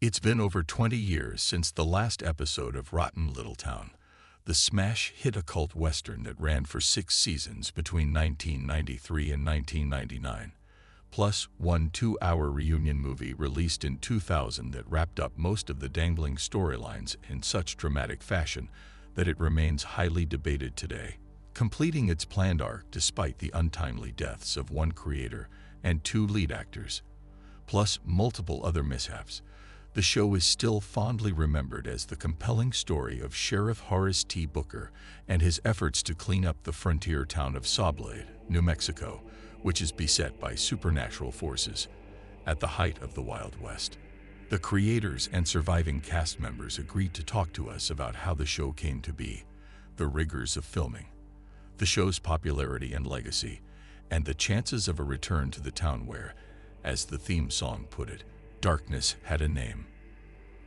It's been over 20 years since the last episode of Rotten Little Town, the smash hit occult western that ran for 6 seasons between 1993 and 1999, plus one 2-hour reunion movie released in 2000 that wrapped up most of the dangling storylines in such dramatic fashion that it remains highly debated today, completing its planned arc despite the untimely deaths of one creator and 2 lead actors, plus multiple other mishaps. The show is still fondly remembered as the compelling story of Sheriff Horace T. Booker and his efforts to clean up the frontier town of Sawblade, New Mexico, which is beset by supernatural forces at the height of the Wild West. The creators and surviving cast members agreed to talk to us about how the show came to be, the rigors of filming, the show's popularity and legacy, and the chances of a return to the town where, as the theme song put it, darkness had a name.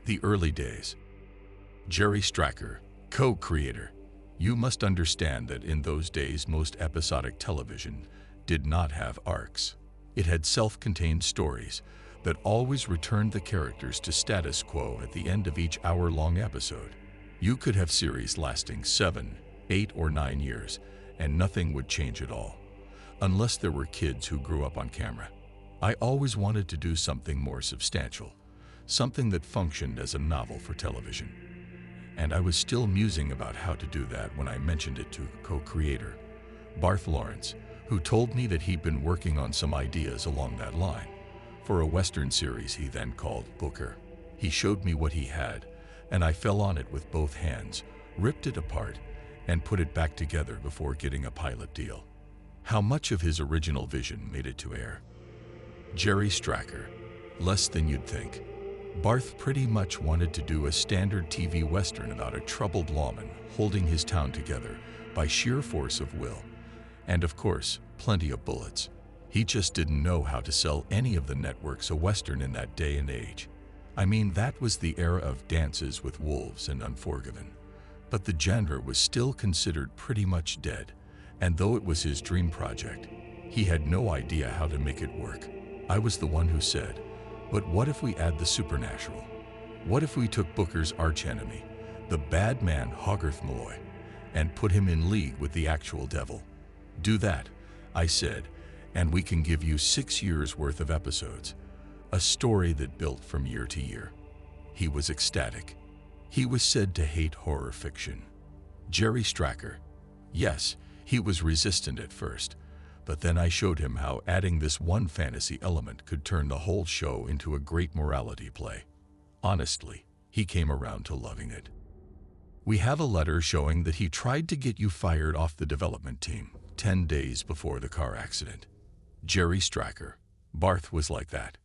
The early days. Jerry Stracker, co-creator. You must understand that in those days most episodic television did not have arcs. It had self-contained stories that always returned the characters to status quo at the end of each hour-long episode. You could have series lasting 7, 8, or 9 years, and nothing would change at all, unless there were kids who grew up on camera. I always wanted to do something more substantial, something that functioned as a novel for television. And I was still musing about how to do that when I mentioned it to co-creator, Barth Lawrence, who told me that he'd been working on some ideas along that line for a Western series he then called Booker. He showed me what he had, and I fell on it with both hands, ripped it apart, and put it back together before getting a pilot deal. How much of his original vision made it to air? Jerry Stracker, less than you'd think. Barth pretty much wanted to do a standard TV Western about a troubled lawman holding his town together by sheer force of will, and of course, plenty of bullets. He just didn't know how to sell any of the networks a Western in that day and age. I mean, that was the era of Dances with Wolves and Unforgiven. But the genre was still considered pretty much dead, and though it was his dream project, he had no idea how to make it work. I was the one who said, but what if we add the supernatural? What if we took Booker's archenemy, the bad man Hogarth Malloy, and put him in league with the actual devil? Do that, I said, and we can give you 6 years worth of episodes, a story that built from year to year. He was ecstatic. He was said to hate horror fiction. Jerry Stracker. Yes, he was resistant at first, but then I showed him how adding this one fantasy element could turn the whole show into a great morality play. Honestly, he came around to loving it. We have a letter showing that he tried to get you fired off the development team 10 days before the car accident. Jerry Stracker. Barth was like that.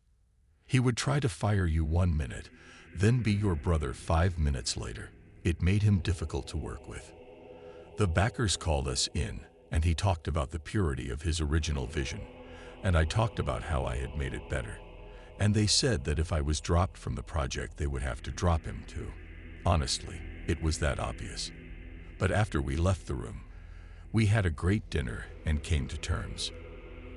He would try to fire you 1 minute, then be your brother 5 minutes later. It made him difficult to work with. The backers called us in, and he talked about the purity of his original vision, and I talked about how I had made it better. And they said that if I was dropped from the project, they would have to drop him too. Honestly, it was that obvious. But after we left the room, we had a great dinner and came to terms.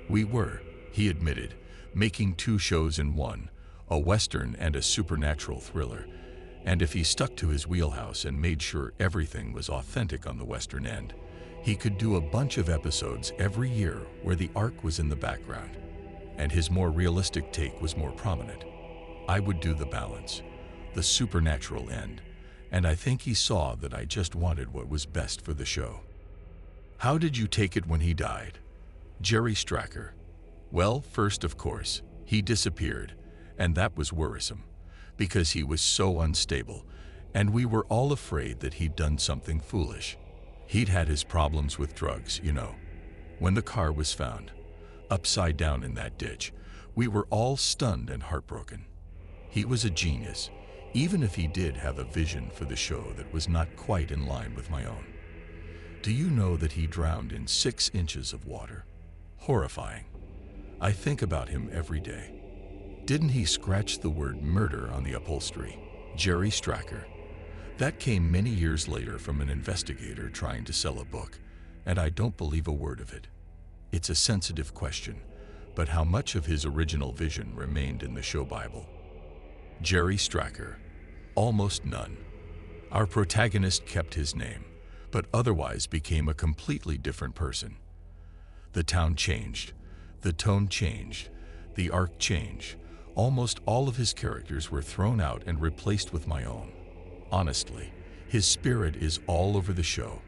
We were, he admitted, making 2 shows in one, a Western and a supernatural thriller, and if he stuck to his wheelhouse and made sure everything was authentic on the Western end, he could do a bunch of episodes every year where the arc was in the background, and his more realistic take was more prominent. I would do the balance, the supernatural end, and I think he saw that I just wanted what was best for the show. How did you take it when he died? Jerry Stracker. Well, first, of course, he disappeared, and that was worrisome, because he was so unstable, and we were all afraid that he'd done something foolish. He'd had his problems with drugs, you know. When the car was found, upside down in that ditch, we were all stunned and heartbroken. He was a genius, even if he did have a vision for the show that was not quite in line with my own. Do you know that he drowned in 6 inches of water? Horrifying. I think about him every day. Didn't he scratch the word murder on the upholstery? Jerry Stracker. That came many years later from an investigator trying to sell a book, and I don't believe a word of it. It's a sensitive question, but how much of his original vision remained in the show Bible? Jerry Stracker. Almost none. Our protagonist kept his name, but otherwise became a completely different person. The town changed, the tone changed, the arc changed. Almost all of his characters were thrown out and replaced with my own. Honestly, his spirit is all over the show,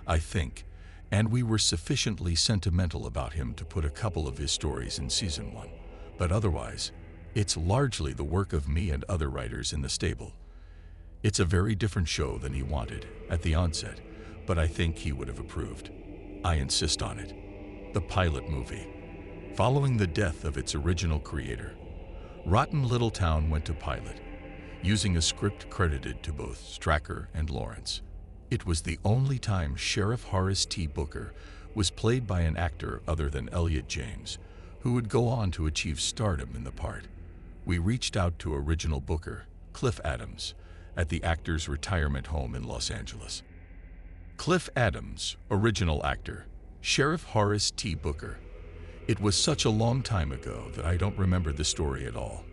I think, and we were sufficiently sentimental about him to put a couple of his stories in season 1. But otherwise, it's largely the work of me and other writers in the stable. It's a very different show than he wanted at the onset, but I think he would have approved. I insist on it. The pilot movie. Following the death of its original creator, Rotten Little Town went to pilot, using a script credited to both Stracker and Lawrence. It was the only time Sheriff Horace T. Booker was played by an actor other than Elliot James, who would go on to achieve stardom in the part. We reached out to original Booker, Cliff Adams, at the actor's retirement home in Los Angeles. Cliff Adams, original actor, Sheriff Horace T. Booker. It was such a long time ago that I don't remember the story at all.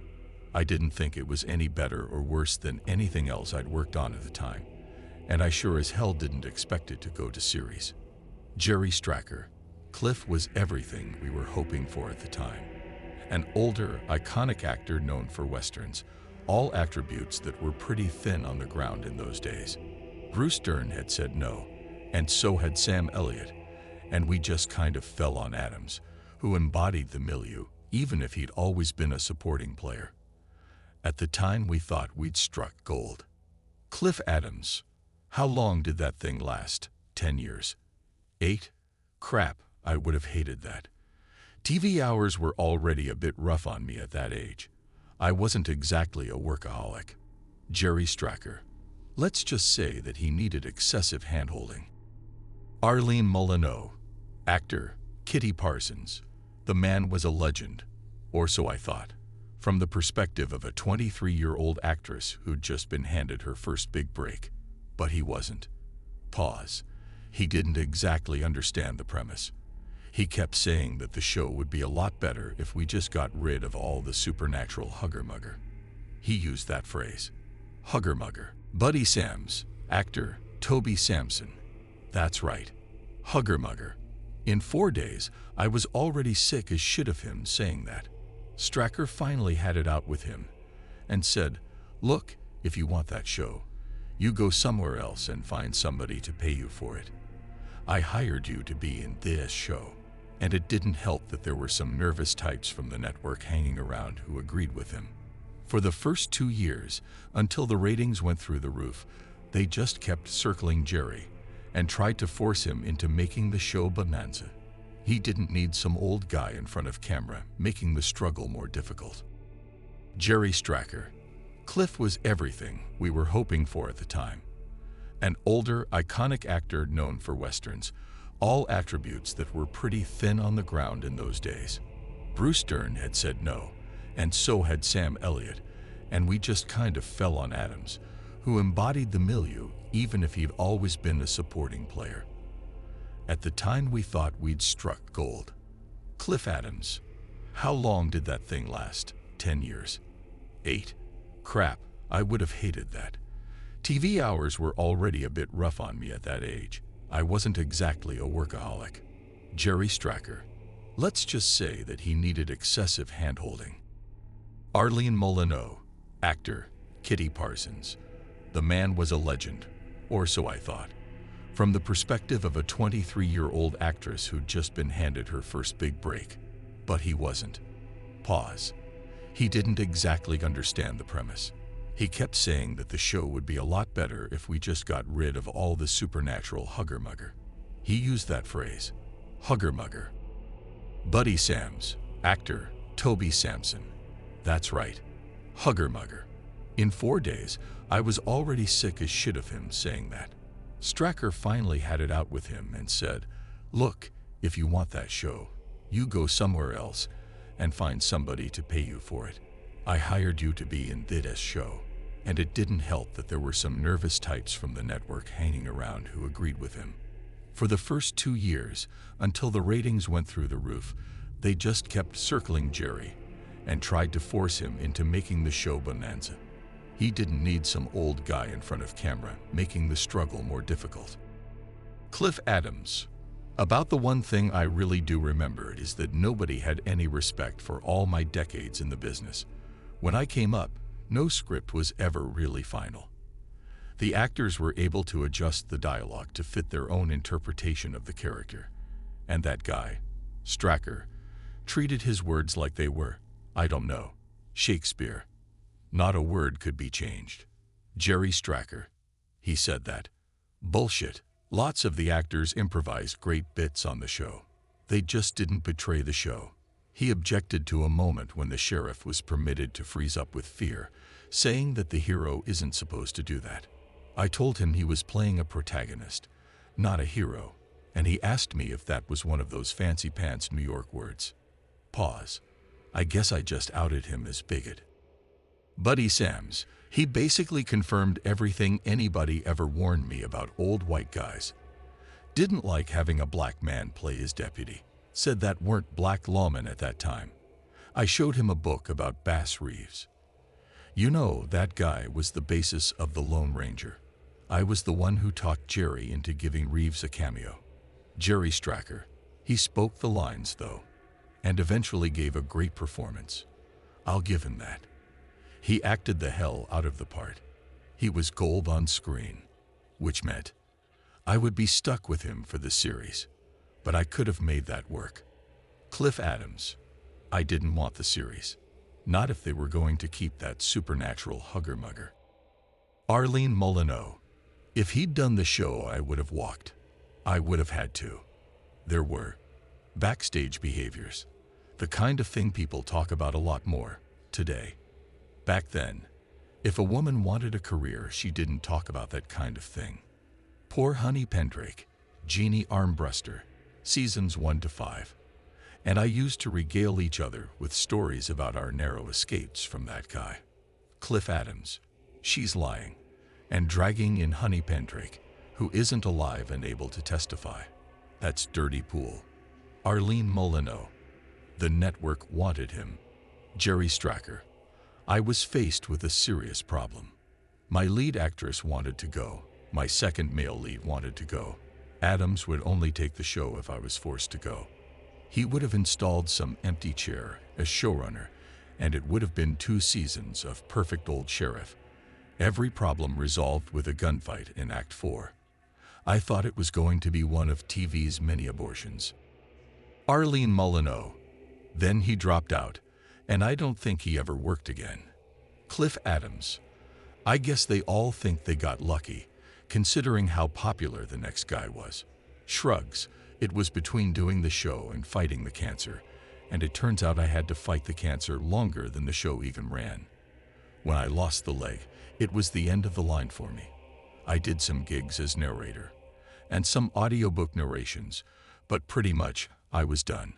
I didn't think it was any better or worse than anything else I'd worked on at the time, and I sure as hell didn't expect it to go to series. Jerry Stracker. Cliff was everything we were hoping for at the time. An older, iconic actor known for westerns, all attributes that were pretty thin on the ground in those days. Bruce Dern had said no, and so had Sam Elliott, and we just kind of fell on Adams, who embodied the milieu, even if he'd always been a supporting player. At the time, we thought we'd struck gold. Cliff Adams. How long did that thing last? 10 years? 8? Crap, I would have hated that. TV hours were already a bit rough on me at that age. I wasn't exactly a workaholic. Jerry Stracker. Let's just say that he needed excessive handholding. Arlene Molyneux. Actor, Kitty Parsons. The man was a legend, or so I thought, from the perspective of a 23-year-old actress who'd just been handed her first big break. But he wasn't. Pause. He didn't exactly understand the premise. He kept saying that the show would be a lot better if we just got rid of all the supernatural hugger-mugger. He used that phrase. Hugger-mugger. Buddy Sams. Actor, Toby Sampson. That's right. Hugger-mugger. In 4 days, I was already sick as shit of him saying that. Stracker finally had it out with him and said, "Look, if you want that show, you go somewhere else and find somebody to pay you for it. I hired you to be in this show." And it didn't help that there were some nervous types from the network hanging around who agreed with him. For the first 2 years, until the ratings went through the roof, they just kept circling Jerry and tried to force him into making the show bonanza. He didn't need some old guy in front of camera making the struggle more difficult. Jerry Stracker. Cliff was everything we were hoping for at the time. An older, iconic actor known for westerns, all attributes that were pretty thin on the ground in those days. Bruce Dern had said no, and so had Sam Elliott, and we just kind of fell on Adams, who embodied the milieu even if he'd always been a supporting player. At the time, we thought we'd struck gold. Cliff Adams. How long did that thing last? 10 years? 8? Crap, I would have hated that. TV hours were already a bit rough on me at that age. I wasn't exactly a workaholic. Jerry Stracker. Let's just say that he needed excessive handholding. Arlene Molyneux. Actor, Kitty Parsons. The man was a legend, or so I thought, from the perspective of a 23-year-old actress who'd just been handed her first big break. But he wasn't. Pause. He didn't exactly understand the premise. He kept saying that the show would be a lot better if we just got rid of all the supernatural hugger-mugger. He used that phrase. Hugger-mugger. Buddy Sams. Actor, Toby Sampson. That's right. Hugger-mugger. In 4 days, I was already sick as shit of him saying that. Stracker finally had it out with him and said, "Look, if you want that show, you go somewhere else and find somebody to pay you for it. I hired you to be in this show." And it didn't help that there were some nervous types from the network hanging around who agreed with him. For the first 2 years, until the ratings went through the roof, they just kept circling Jerry and tried to force him into making the show bonanza. He didn't need some old guy in front of camera making the struggle more difficult. Cliff Adams. About the one thing I really do remember is that nobody had any respect for all my decades in the business. When I came up, no script was ever really final. The actors were able to adjust the dialogue to fit their own interpretation of the character. And that guy, Stracker, treated his words like they were, I don't know, Shakespeare. Not a word could be changed. Jerry Stracker. He said that. Bullshit. Lots of the actors improvised great bits on the show. They just didn't betray the show. He objected to a moment when the sheriff was permitted to freeze up with fear, saying that the hero isn't supposed to do that. I told him he was playing a protagonist, not a hero, and he asked me if that was one of those fancy pants New York words. Pause. I guess I just outed him as bigot. Buddy Sams. He basically confirmed everything anybody ever warned me about old white guys. Didn't like having a black man play his deputy. Said that weren't black lawmen at that time. I showed him a book about Bass Reeves. You know, that guy was the basis of the Lone Ranger. I was the one who talked Jerry into giving Reeves a cameo. Jerry Stracker. He spoke the lines, though, and eventually gave a great performance. I'll give him that. He acted the hell out of the part. He was gold on screen, which meant I would be stuck with him for the series, but I could have made that work. Cliff Adams. I didn't want the series. Not if they were going to keep that supernatural hugger-mugger. Arlene Molyneux. If he'd done the show, I would have walked. I would have had to. There were backstage behaviors, the kind of thing people talk about a lot more today. Back then, if a woman wanted a career, she didn't talk about that kind of thing. Poor Honey Pendrake, Jeannie Armbruster, seasons 1 to 5. And I used to regale each other with stories about our narrow escapes from that guy. Cliff Adams. She's lying and dragging in Honey Pendrake, who isn't alive and able to testify. That's dirty pool. Arlene Molyneux. The network wanted him. Jerry Stracker. I was faced with a serious problem. My lead actress wanted to go. My second male lead wanted to go. Adams would only take the show if I was forced to go. He would have installed some empty chair as showrunner, and it would have been 2 seasons of perfect old sheriff. Every problem resolved with a gunfight in Act 4. I thought it was going to be one of TV's many abortions. Arlene Molyneux. Then he dropped out, and I don't think he ever worked again. Cliff Adams. I guess they all think they got lucky, considering how popular the next guy was. Shrugs. It was between doing the show and fighting the cancer, and it turns out I had to fight the cancer longer than the show even ran. When I lost the leg, it was the end of the line for me. I did some gigs as narrator, and some audiobook narrations, but pretty much I was done.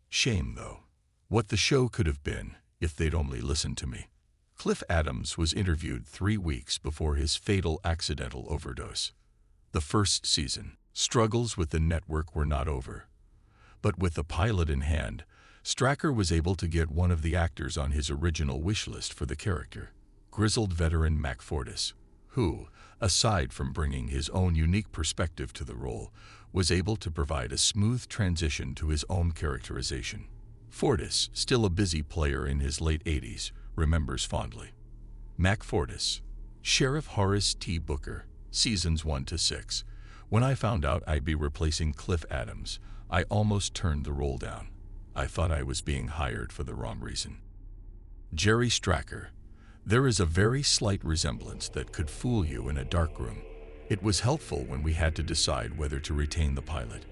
Shame, though. What the show could have been if they'd only listened to me. Cliff Adams was interviewed 3 weeks before his fatal accidental overdose. The first season, struggles with the network were not over. But with the pilot in hand, Stracker was able to get one of the actors on his original wish list for the character, grizzled veteran Mac Fortis, who, aside from bringing his own unique perspective to the role, was able to provide a smooth transition to his own characterization. Fortis, still a busy player in his late 80s, remembers fondly. Mac Fortis. Sheriff Horace T. Booker, seasons 1 to 6. When I found out I'd be replacing Cliff Adams, I almost turned the role down. I thought I was being hired for the wrong reason. Jerry Stracker. There is a very slight resemblance that could fool you in a darkroom. It was helpful when we had to decide whether to retain the pilot,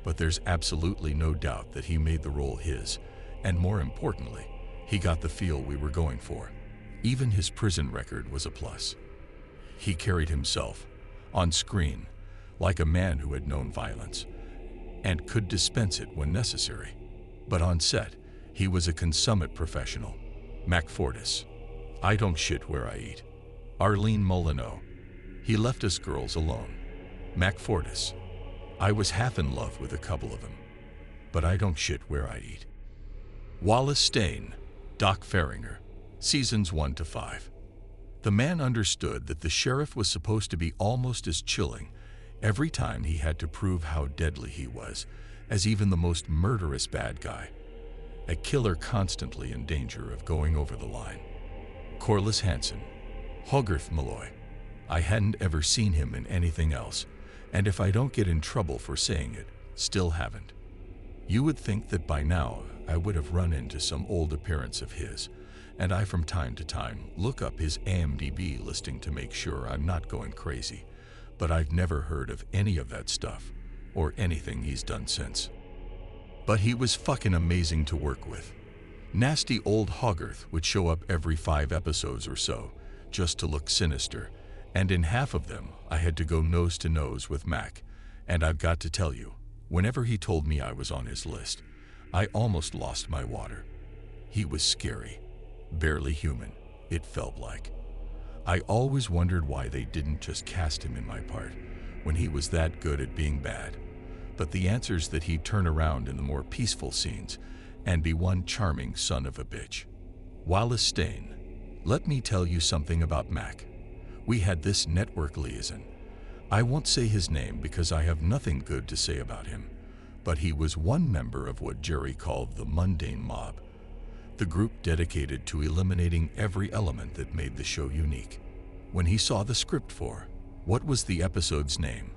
but there's absolutely no doubt that he made the role his, and more importantly, he got the feel we were going for. Even his prison record was a plus. He carried himself, on screen, like a man who had known violence, and could dispense it when necessary. But on set, he was a consummate professional. Mac Fortis. I don't shit where I eat. Arlene Molyneux. He left us girls alone. Mac Fortis. I was half in love with a couple of them, but I don't shit where I eat. Wallace Stain. Doc Ferringer, Seasons 1 to 5. The man understood that the sheriff was supposed to be almost as chilling every time he had to prove how deadly he was as even the most murderous bad guy. A killer constantly in danger of going over the line. Corliss Hansen, Hogarth Malloy. I hadn't ever seen him in anything else, and if I don't get in trouble for saying it, still haven't. You would think that by now I would have run into some old appearance of his, and I from time to time look up his IMDb listing to make sure I'm not going crazy, but I've never heard of any of that stuff, or anything he's done since. But he was fucking amazing to work with. Nasty old Hogarth would show up every 5 episodes or so, just to look sinister, and in half of them I had to go nose to nose with Mac, and I've got to tell you, whenever he told me I was on his list, I almost lost my water. He was scary, barely human, it felt like. I always wondered why they didn't just cast him in my part, when he was that good at being bad. But the answer's that he'd turn around in the more peaceful scenes and be one charming son of a bitch. Wallace Stain, let me tell you something about Mac. We had this network liaison. I won't say his name because I have nothing good to say about him, but he was one member of what Jerry called the mundane mob, the group dedicated to eliminating every element that made the show unique. When he saw the script for, what was the episode's name?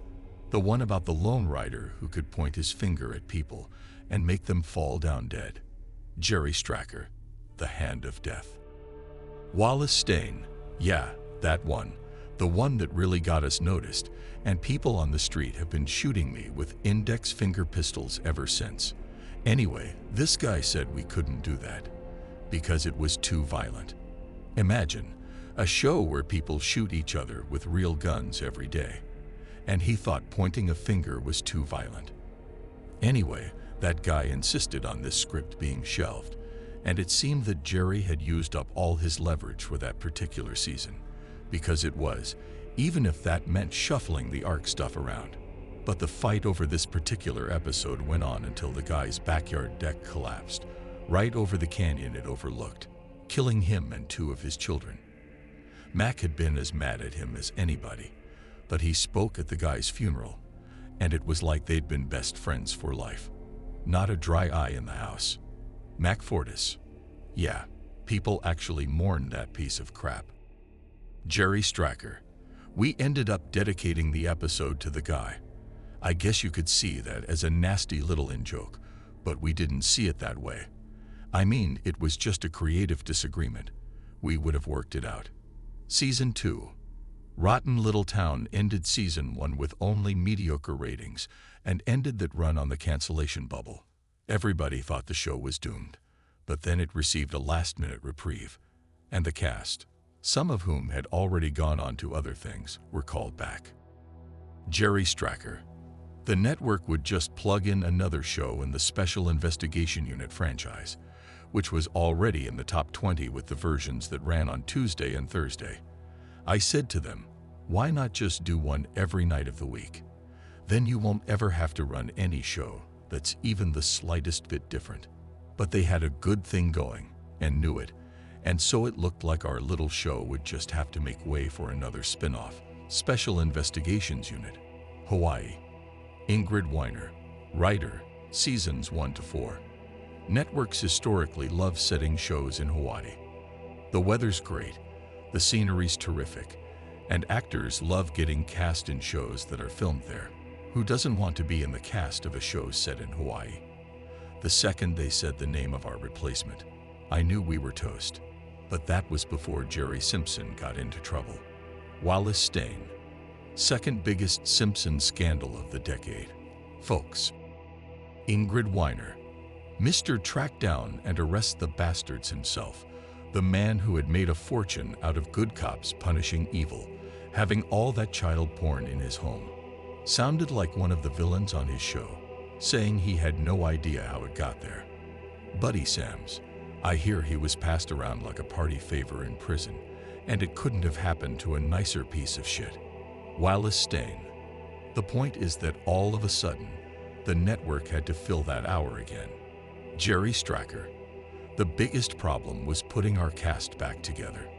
The one about the lone rider who could point his finger at people and make them fall down dead. Jerry Stracker, the Hand of Death. Wallace Stain, yeah, that one. The one that really got us noticed, and people on the street have been shooting me with index finger pistols ever since. Anyway, this guy said we couldn't do that, because it was too violent. Imagine, a show where people shoot each other with real guns every day. And he thought pointing a finger was too violent. Anyway, that guy insisted on this script being shelved, and it seemed that Jerry had used up all his leverage for that particular season, because it was, even if that meant shuffling the ARC stuff around. But the fight over this particular episode went on until the guy's backyard deck collapsed, right over the canyon it overlooked, killing him and 2 of his children. Mac had been as mad at him as anybody, but he spoke at the guy's funeral, and it was like they'd been best friends for life. Not a dry eye in the house. Mac Fortis. Yeah, people actually mourned that piece of crap. Jerry Stracker. We ended up dedicating the episode to the guy. I guess you could see that as a nasty little in-joke, but we didn't see it that way. I mean, it was just a creative disagreement. We would have worked it out. Season 2. Rotten Little Town ended Season 1 with only mediocre ratings and ended that run on the cancellation bubble. Everybody thought the show was doomed, but then it received a last-minute reprieve, and the cast, some of whom had already gone on to other things, were called back. Jerry Stracker. The network would just plug in another show in the Special Investigation Unit franchise, which was already in the top 20 with the versions that ran on Tuesday and Thursday. I said to them, why not just do one every night of the week? Then you won't ever have to run any show that's even the slightest bit different. But they had a good thing going and knew it, and so it looked like our little show would just have to make way for another spin-off, Special Investigations Unit, Hawaii. Ingrid Weiner, writer, Seasons 1 to 4. Networks historically love setting shows in Hawaii. The weather's great, the scenery's terrific, and actors love getting cast in shows that are filmed there. Who doesn't want to be in the cast of a show set in Hawaii? The second they said the name of our replacement, I knew we were toast. But that was before Jerry Simpson got into trouble. Wallace Stain. Second biggest Simpson scandal of the decade. Folks. Ingrid Weiner. Mr. Track Down and Arrest the Bastards himself. The man who had made a fortune out of good cops punishing evil, having all that child porn in his home. Sounded like one of the villains on his show, saying he had no idea how it got there. Buddy Sams. I hear he was passed around like a party favor in prison, and it couldn't have happened to a nicer piece of shit. Wallace Stain. The point is that all of a sudden, the network had to fill that hour again. Jerry Stracker. The biggest problem was putting our cast back together.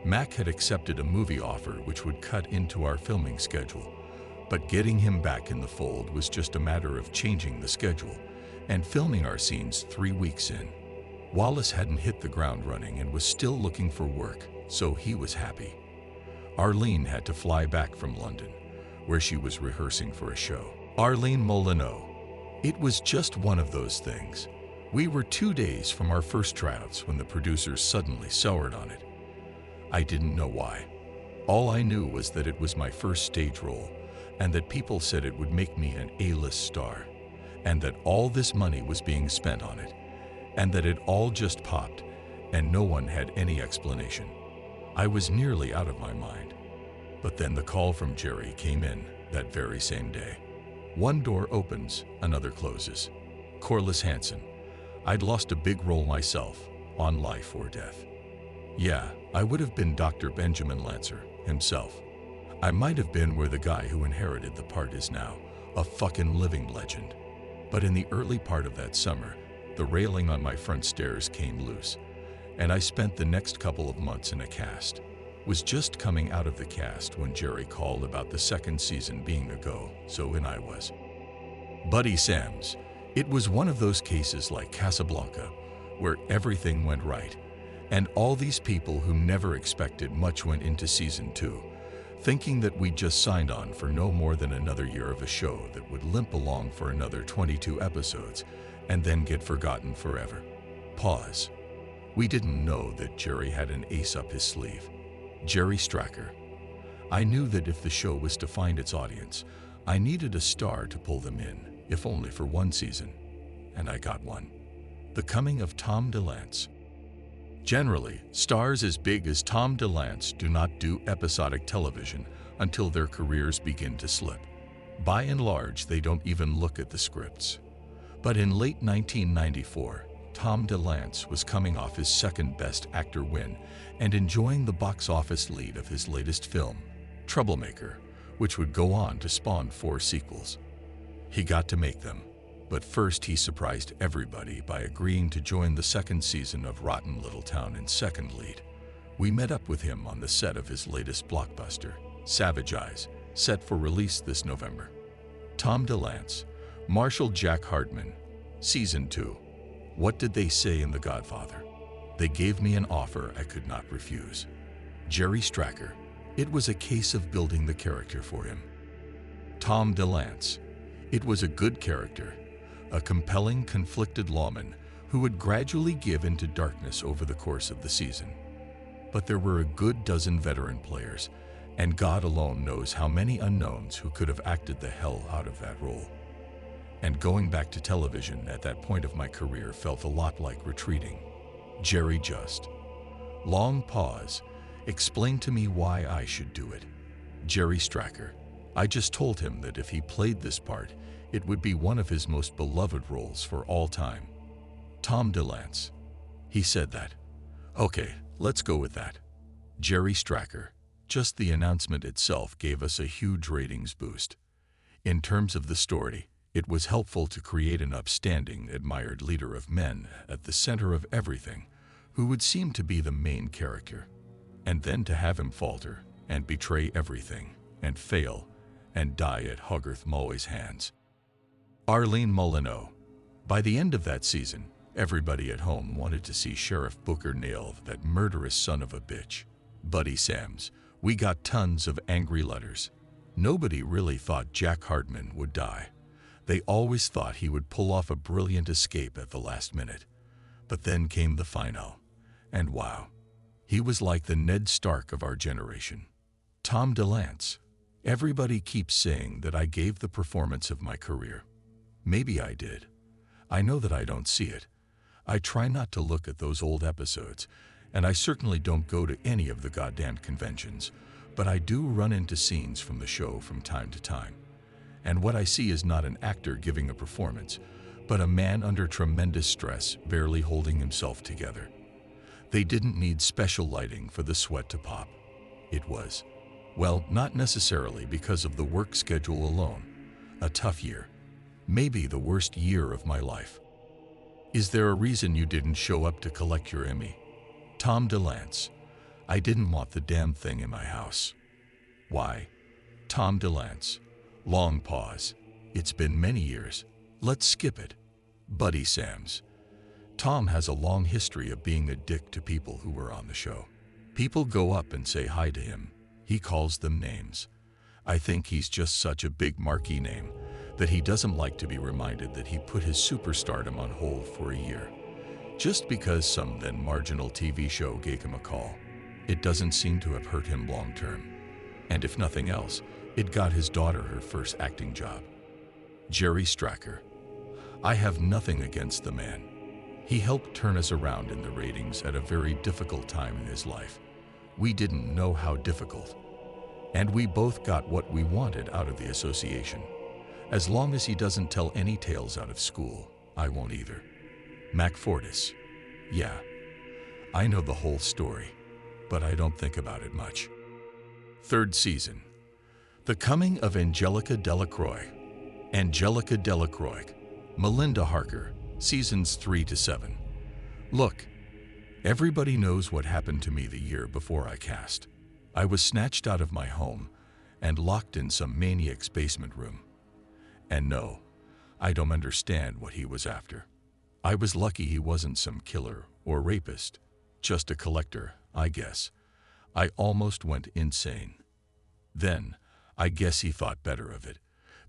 Mac had accepted a movie offer which would cut into our filming schedule, but getting him back in the fold was just a matter of changing the schedule and filming our scenes 3 weeks in. Wallace hadn't hit the ground running and was still looking for work, so he was happy. Arlene had to fly back from London, where she was rehearsing for a show. Arlene Molyneux. It was just one of those things. We were 2 days from our first tryouts when the producers suddenly soured on it. I didn't know why. All I knew was that it was my first stage role, and that people said it would make me an A-list star, and that all this money was being spent on it, and that it all just popped, and no one had any explanation. I was nearly out of my mind. But then the call from Jerry came in that very same day. One door opens, another closes. Corliss Hansen. I'd lost a big role myself, on life or death. Yeah, I would have been Dr. Benjamin Lancer himself. I might have been where the guy who inherited the part is now, a fucking living legend. But in the early part of that summer, the railing on my front stairs came loose, and I spent the next couple of months in a cast. Was just coming out of the cast when Jerry called about the second season being a go, so in I was. Buddy Sams. It was one of those cases like Casablanca, where everything went right, and all these people who never expected much went into season 2, thinking that we just signed on for no more than another year of a show that would limp along for another 22 episodes and then get forgotten forever. Pause. We didn't know that Jerry had an ace up his sleeve. Jerry Stracker. I knew that if the show was to find its audience, I needed a star to pull them in, if only for one season. And I got one. The coming of Tom DeLance. Generally, stars as big as Tom DeLance do not do episodic television until their careers begin to slip. By and large, they don't even look at the scripts. But in late 1994, Tom DeLance was coming off his second Best Actor win and enjoying the box office lead of his latest film, Troublemaker, which would go on to spawn 4 sequels. He got to make them, but first he surprised everybody by agreeing to join the second season of Rotten Little Town in second lead. We met up with him on the set of his latest blockbuster, Savage Eyes, set for release this November. Tom DeLance, Marshall Jack Hartman, Season 2. What did they say in The Godfather? They gave me an offer I could not refuse. Jerry Stracker. It was a case of building the character for him. Tom DeLance. It was a good character, a compelling, conflicted lawman who would gradually give into darkness over the course of the season. But there were a good dozen veteran players, and God alone knows how many unknowns who could have acted the hell out of that role. And going back to television at that point of my career felt a lot like retreating. Jerry just. Long pause. Explained to me why I should do it. Jerry Stracker. I just told him that if he played this part, it would be one of his most beloved roles for all time. Tom DeLance. He said that. Okay, let's go with that. Jerry Stracker. Just the announcement itself gave us a huge ratings boost. In terms of the story, it was helpful to create an upstanding, admired leader of men at the center of everything, who would seem to be the main character. And then to have him falter and betray everything and fail and die at Hogarth Mulway's hands. Arlene Molyneux. By the end of that season, everybody at home wanted to see Sheriff Booker nail that murderous son of a bitch. Buddy Sams. We got tons of angry letters. Nobody really thought Jack Hartman would die. They always thought he would pull off a brilliant escape at the last minute. But then came the final. And wow. He was like the Ned Stark of our generation. Tom DeLance. Everybody keeps saying that I gave the performance of my career. Maybe I did. I know that I don't see it. I try not to look at those old episodes, and I certainly don't go to any of the goddamn conventions, but I do run into scenes from the show from time to time. And what I see is not an actor giving a performance, but a man under tremendous stress, barely holding himself together. They didn't need special lighting for the sweat to pop. It was, well, not necessarily because of the work schedule alone. A tough year. Maybe the worst year of my life. Is there a reason you didn't show up to collect your Emmy? Tom DeLance. I didn't want the damn thing in my house. Why? Tom DeLance. Long pause. It's been many years. Let's skip it. Buddy Sams. Tom has a long history of being a dick to people who were on the show. People go up and say hi to him. He calls them names. I think he's just such a big marquee name that he doesn't like to be reminded that he put his superstardom on hold for a year, just because some then marginal TV show gave him a call. It doesn't seem to have hurt him long term. And if nothing else, it got his daughter her first acting job. Jerry Stracker. I have nothing against the man. He helped turn us around in the ratings at a very difficult time in his life. We didn't know how difficult. And we both got what we wanted out of the association. As long as he doesn't tell any tales out of school, I won't either. Mac Fortis. Yeah, I know the whole story, but I don't think about it much. Third season. The Coming of Angelica Delacroix. Angelica Delacroix. Melinda Harker. Seasons 3 to 7. Look, everybody knows what happened to me the year before I cast. I was snatched out of my home and locked in some maniac's basement room. And no, I don't understand what he was after. I was lucky he wasn't some killer or rapist, just a collector, I guess. I almost went insane. Then, I guess he thought better of it,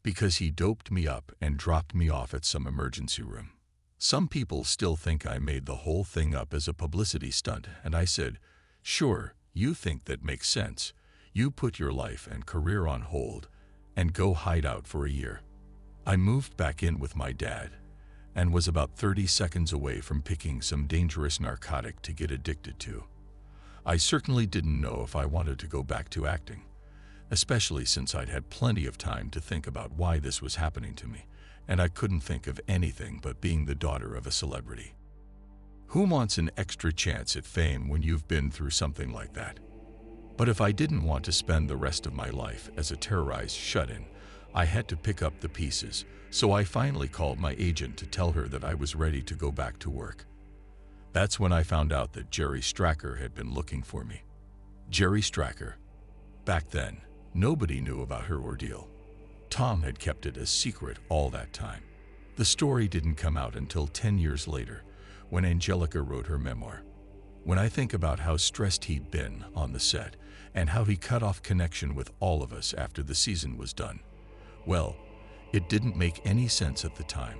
because he doped me up and dropped me off at some emergency room. Some people still think I made the whole thing up as a publicity stunt, and I said, sure, you think that makes sense. You put your life and career on hold and go hide out for a year. I moved back in with my dad and was about 30 seconds away from picking some dangerous narcotic to get addicted to. I certainly didn't know if I wanted to go back to acting, especially since I'd had plenty of time to think about why this was happening to me, and I couldn't think of anything but being the daughter of a celebrity. Who wants an extra chance at fame when you've been through something like that? But if I didn't want to spend the rest of my life as a terrorized shut-in, I had to pick up the pieces, so I finally called my agent to tell her that I was ready to go back to work. That's when I found out that Jerry Stracker had been looking for me. Jerry Stracker. Back then, nobody knew about her ordeal. Tom had kept it a secret all that time. The story didn't come out until 10 years later, when Angelica wrote her memoir. When I think about how stressed he'd been on the set and how he cut off connection with all of us after the season was done, well, it didn't make any sense at the time.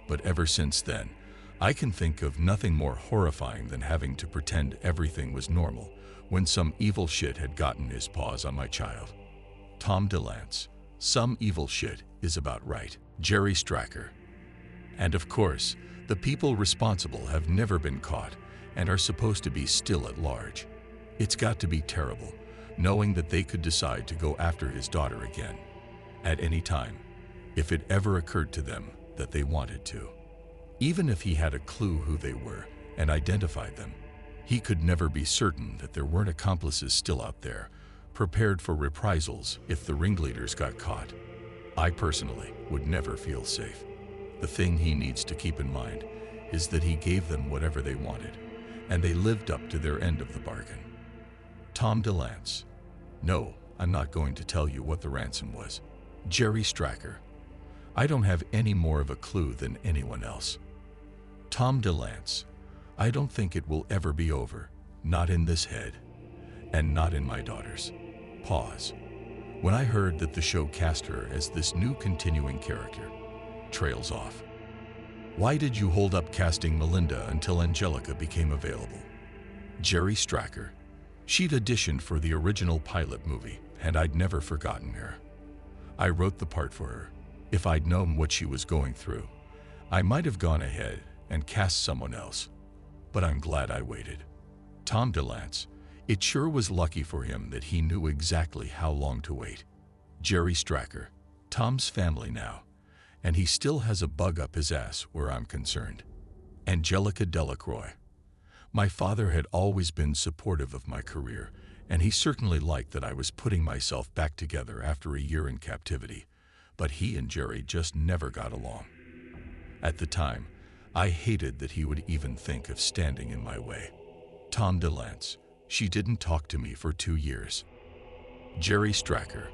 But ever since then, I can think of nothing more horrifying than having to pretend everything was normal when some evil shit had gotten his paws on my child. Tom DeLance. Some evil shit is about right. Jerry Stracker. And of course, the people responsible have never been caught and are supposed to be still at large. It's got to be terrible, knowing that they could decide to go after his daughter again, at any time, if it ever occurred to them that they wanted to. Even if he had a clue who they were and identified them, he could never be certain that there weren't accomplices still out there, prepared for reprisals if the ringleaders got caught. I personally would never feel safe. The thing he needs to keep in mind is that he gave them whatever they wanted, and they lived up to their end of the bargain. Tom DeLance. No, I'm not going to tell you what the ransom was. Jerry Stracker. I don't have any more of a clue than anyone else. Tom DeLance. I don't think it will ever be over, not in this head, and not in my daughter's. Pause. When I heard that the show cast her as this new continuing character, trails off. Why did you hold up casting Melinda until Angelica became available? Jerry Stracker. She'd auditioned for the original pilot movie, and I'd never forgotten her. I wrote the part for her. If I'd known what she was going through, I might have gone ahead and cast someone else. But I'm glad I waited. Tom DeLance. It sure was lucky for him that he knew exactly how long to wait. Jerry Stracker. Tom's family now, and he still has a bug up his ass where I'm concerned. Angelica Delacroix. My father had always been supportive of my career, and he certainly liked that I was putting myself back together after a year in captivity, but he and Jerry just never got along. At the time, I hated that he would even think of standing in my way. Tom DeLance. She didn't talk to me for 2 years. Jerry Stracker.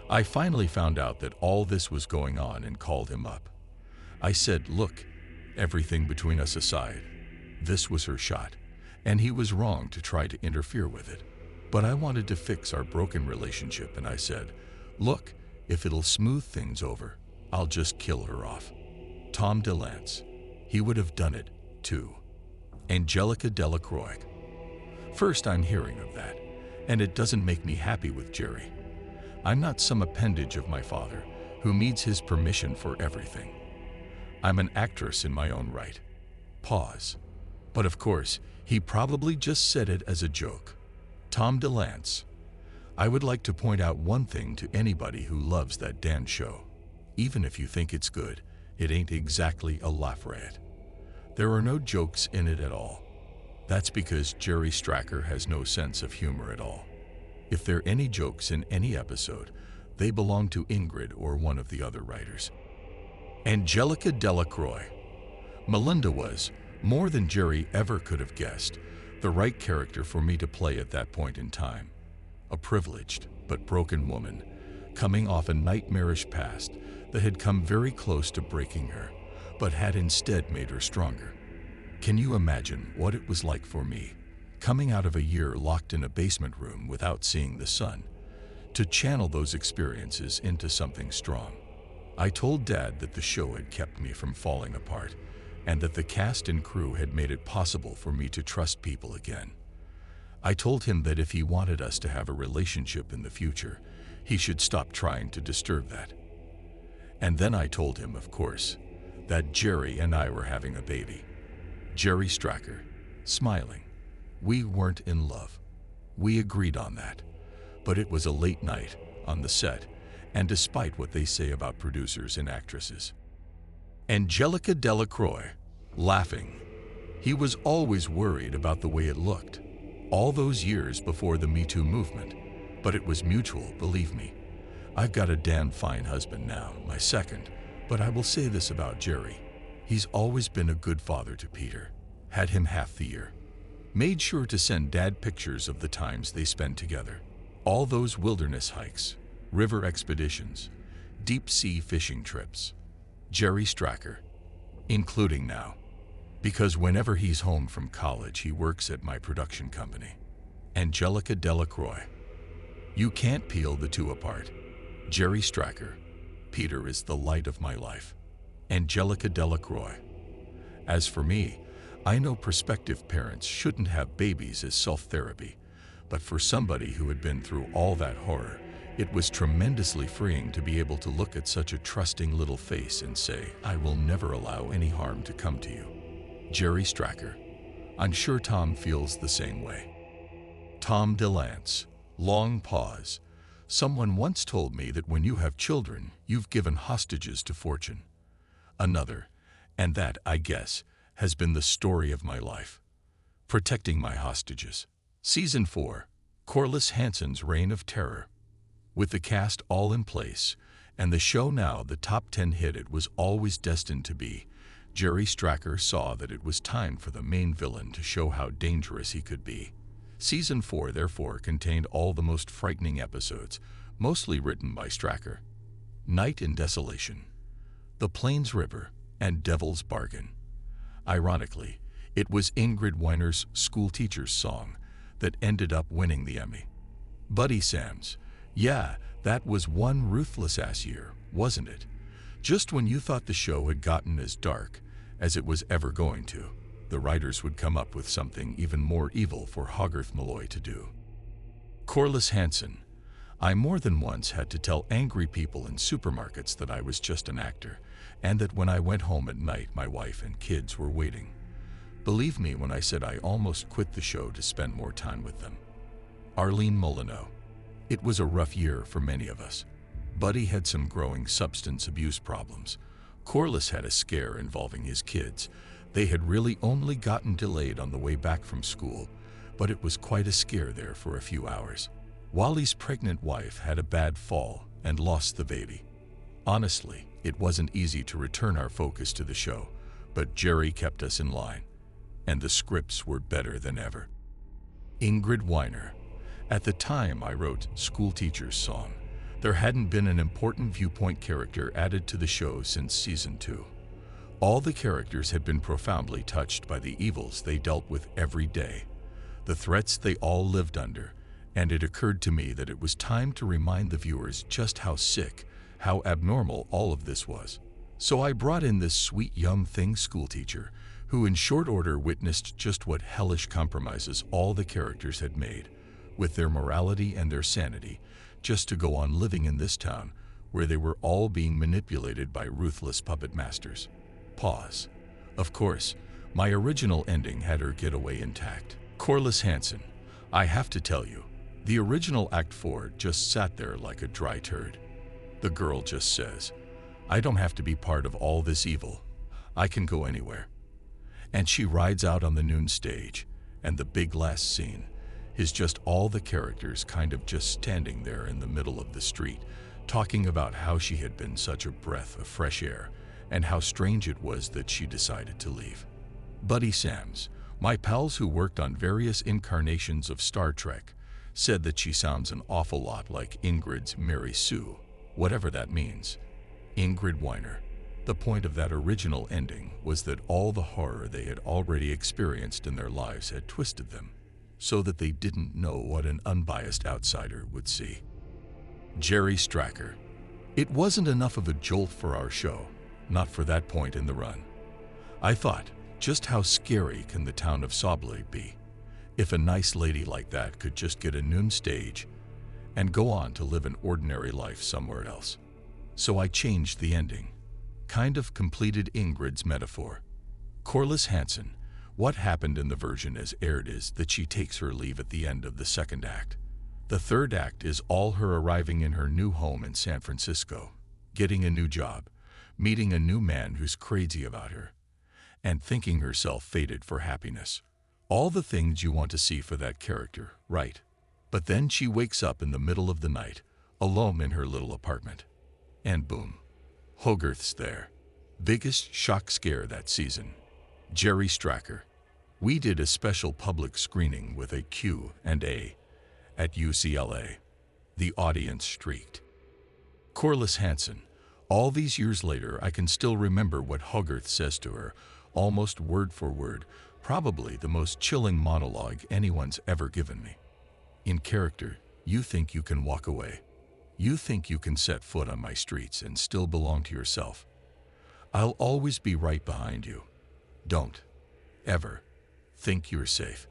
I finally found out that all this was going on and called him up. I said, look, everything between us aside, this was her shot, and he was wrong to try to interfere with it. But I wanted to fix our broken relationship, and I said, look, if it'll smooth things over, I'll just kill her off. Tom DeLance. He would have done it, too. Angelica Delacroix. First, I'm hearing of that, and it doesn't make me happy with Jerry. I'm not some appendage of my father who needs his permission for everything. I'm an actress in my own right. Pause. But of course, he probably just said it as a joke. Tom DeLance. I would like to point out one thing to anybody who loves that damn show. Even if you think it's good, it ain't exactly a laugh riot. There are no jokes in it at all. That's because Jerry Stracker has no sense of humor at all. If there are any jokes in any episode, they belong to Ingrid or one of the other writers. Angelica Delacroix. Melinda was, more than Jerry ever could have guessed, the right character for me to play at that point in time. A privileged but broken woman, coming off a nightmarish past that had come very close to breaking her, but had instead made her stronger. Can you imagine what it was like for me, coming out of a year locked in a basement room without seeing the sun, to channel those experiences into something strong? I told Dad that the show had kept me from falling apart, and that the cast and crew had made it possible for me to trust people again. I told him that if he wanted us to have a relationship in the future, he should stop trying to disturb that. And then I told him, of course, that Jerry and I were having a baby. Jerry Stracker, smiling. We weren't in love. We agreed on that. But it was a late night on the set, and despite what they say about producers and actresses. Angelica Delacroix, laughing. He was always worried about the way it looked, all those years before the Me Too movement, but it was mutual, believe me. I've got a damn fine husband now, my second, but I will say this about Jerry. He's always been a good father to Peter, had him half the year. Made sure to send Dad pictures of the times they spent together. All those wilderness hikes, river expeditions, deep sea fishing trips. Jerry Stracker, including now, because whenever he's home from college, he works at my production company. Angelica Delacroix. You can't peel the two apart. Jerry Stracker. Peter is the light of my life. Angelica Delacroix. As for me, I know prospective parents shouldn't have babies as self-therapy, but for somebody who had been through all that horror, it was tremendously freeing to be able to look at such a trusting little face and say, I will never allow any harm to come to you. Jerry Stracker. I'm sure Tom feels the same way. Tom DeLance. Long pause. Someone once told me that when you have children, you've given hostages to fortune. Another, and that, I guess, has been the story of my life. Protecting my hostages. Season 4. Corliss Hanson's Reign of Terror. With the cast all in place, and the show now the top 10 hit it was always destined to be, Jerry Stracker saw that it was time for the main villain to show how dangerous he could be. Season 4 therefore contained all the most frightening episodes, mostly written by Stracker. Night in Desolation, The Plains River, and Devil's Bargain. Ironically, it was Ingrid Weiner's School Teacher's Song that ended up winning the Emmy. Buddy Sams. Yeah, that was one ruthless-ass year, wasn't it? Just when you thought the show had gotten as dark as it was ever going to, the writers would come up with something even more evil for Hogarth Malloy to do. Corliss Hanson. I more than once had to tell angry people in supermarkets that I was just an actor, and that when I went home at night my wife and kids were waiting. Believe me when I said I almost quit the show to spend more time with them. Arlene Molyneux. It was a rough year for many of us. Buddy had some growing substance abuse problems. Corliss had a scare involving his kids. They had really only gotten delayed on the way back from school, but it was quite a scare there for a few hours. Wally's pregnant wife had a bad fall and lost the baby. Honestly, it wasn't easy to return our focus to the show, But Jerry kept us in line, and the scripts were better than ever. Ingrid Weiner. At the time I wrote School Teacher's Song, there hadn't been an important viewpoint character added to the show since season 2. All the characters had been profoundly touched by the evils they dealt with every day, the threats they all lived under, and it occurred to me that it was time to remind the viewers just how sick, how abnormal all of this was. So I brought in this sweet young thing schoolteacher, who in short order witnessed just what hellish compromises all the characters had made, with their morality and their sanity, just to go on living in this town, where they were all being manipulated by ruthless puppet masters. Pause. Of course, my original ending had her getaway intact. Corliss Hansen. I have to tell you, the original Act 4 just sat there like a dry turd. The girl just says, "I don't have to be part of all this evil. I can go anywhere." And she rides out on the noon stage, and the big last scene is just all the characters kind of just standing there in the middle of the street, talking about how she had been such a breath of fresh air, and how strange it was that she decided to leave. Buddy Sams, my pals who worked on various incarnations of Star Trek, said that she sounds an awful lot like Ingrid's Mary Sue, whatever that means. Ingrid Weiner. The point of that original ending was that all the horror they had already experienced in their lives had twisted them, so that they didn't know what an unbiased outsider would see. Jerry Stracker. It wasn't enough of a jolt for our show, not for that point in the run. I thought, just how scary can the town of Sablé be, if a nice lady like that could just get a noon stage and go on to live an ordinary life somewhere else. So I changed the ending, kind of completed Ingrid's metaphor. Corliss Hansen. What happened in the version as aired is that she takes her leave at the end of the second act. The third act is all her arriving in her new home in San Francisco, getting a new job, meeting a new man who's crazy about her, and thinking herself fated for happiness. All the things you want to see for that character, right? But then she wakes up in the middle of the night, alone in her little apartment. And boom, Hogarth's there. Biggest shock scare that season. Jerry Stracker. We did a special public screening with a Q&A at UCLA. The audience shrieked. Corliss Hansen. All these years later, I can still remember what Hogarth says to her, almost word for word, probably the most chilling monologue anyone's ever given me. In character, you think you can walk away. You think you can set foot on my streets and still belong to yourself. I'll always be right behind you. Don't, ever, think you're safe.